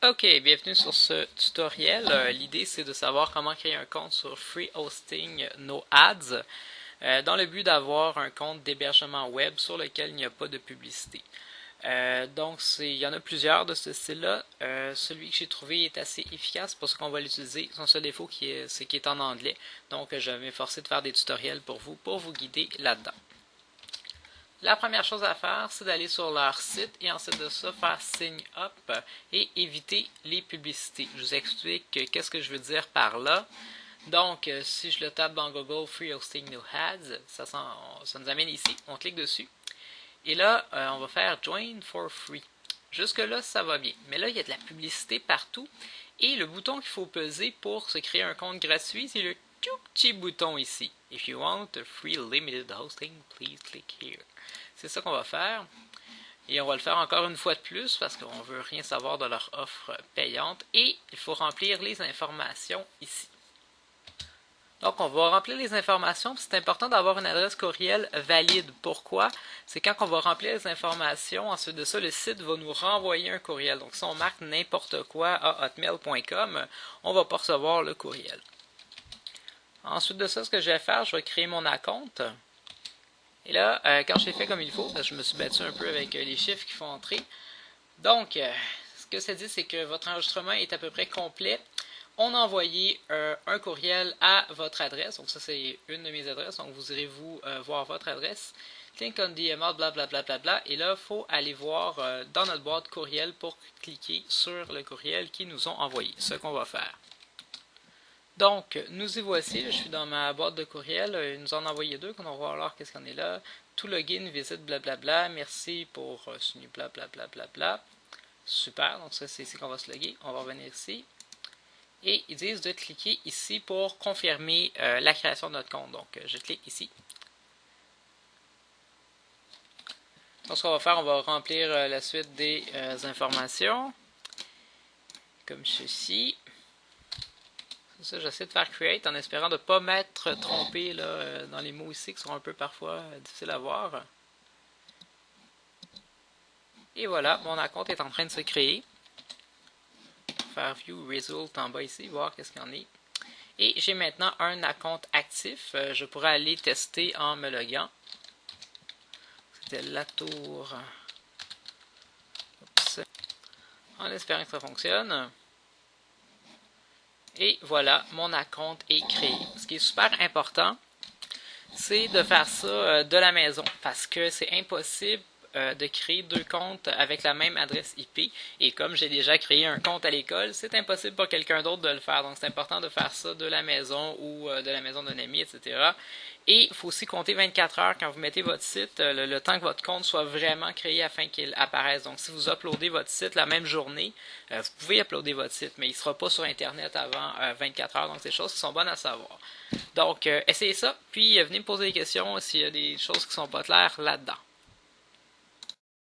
Ok, bienvenue sur ce tutoriel. L'idée c'est de savoir comment créer un compte sur Free Hosting No Ads dans le but d'avoir un compte d'hébergement web sur lequel il n'y a pas de publicité. Il y en a plusieurs de ce style-là. Celui que j'ai trouvé est assez efficace pour ce qu'on va l'utiliser. Son seul défaut c'est qu'il est en anglais. Donc je vais m'efforcer de faire des tutoriels pour vous guider là-dedans. La première chose à faire, c'est d'aller sur leur site et ensuite de ça, faire sign up et éviter les publicités. Je vous explique qu'est-ce que je veux dire par là. Donc, si je le tape dans Google Free Hosting No Ads, ça nous amène ici. On clique dessus. Et là, on va faire Join for Free. Jusque-là, ça va bien. Mais là, il y a de la publicité partout. Et le bouton qu'il faut peser pour se créer un compte gratuit, c'est le tout petit bouton ici. If you want a free limited hosting, please click here. C'est ça qu'on va faire. Et on va le faire encore une fois de plus parce qu'on ne veut rien savoir de leur offre payante. Et il faut remplir les informations ici. Donc, on va remplir les informations. C'est important d'avoir une adresse courriel valide. Pourquoi? C'est quand on va remplir les informations, ensuite de ça, le site va nous renvoyer un courriel. Donc, si on marque n'importe quoi à hotmail.com, on ne va pas recevoir le courriel. Ensuite de ça, ce que je vais faire, je vais créer mon compte. Et là, quand j'ai fait comme il faut, je me suis battu un peu avec les chiffres qui font entrer. Donc, ce que ça dit, c'est que votre enregistrement est à peu près complet. On a envoyé un courriel à votre adresse. Donc, ça, c'est une de mes adresses. Donc, vous irez voir votre adresse. Click on the email, blablabla. Et là, il faut aller voir dans notre boîte courriel pour cliquer sur le courriel qu'ils nous ont envoyé. C'est ce qu'on va faire. Donc, nous y voici. Je suis dans ma boîte de courriel. Ils nous en ont envoyé deux. On va voir qu'est-ce qu'on est là. Tout login, visite, blablabla. Merci pour signer, blablabla. Super. Donc, ça, c'est ici qu'on va se loguer. On va revenir ici. Et ils disent de cliquer ici pour confirmer la création de notre compte. Donc, je clique ici. Donc, ce qu'on va faire, on va remplir la suite des informations. Comme ceci. Ça, j'essaie de faire create en espérant de ne pas m'être trompé là, dans les mots ici qui sont un peu parfois difficiles à voir. Et voilà, mon compte est en train de se créer. Faire View Result en bas ici, voir qu'est-ce qu'il y en est. Et j'ai maintenant un compte actif. Je pourrais aller tester en me loguant. C'était la tour. Oups. En espérant que ça fonctionne. Et voilà, mon compte est créé. Ce qui est super important, c'est de faire ça de la maison parce que c'est impossible de créer deux comptes avec la même adresse IP. Et comme j'ai déjà créé un compte à l'école, c'est impossible pour quelqu'un d'autre de le faire. Donc c'est important de faire ça de la maison ou de la maison d'un ami, etc. Et il faut aussi compter 24 heures quand vous mettez votre site, le temps que votre compte soit vraiment créé afin qu'il apparaisse. Donc si vous uploadez votre site la même journée, vous pouvez uploader votre site, mais il ne sera pas sur Internet avant 24 heures. Donc c'est des choses qui sont bonnes à savoir. Donc essayez ça, puis venez me poser des questions s'il y a des choses qui ne sont pas claires là-dedans.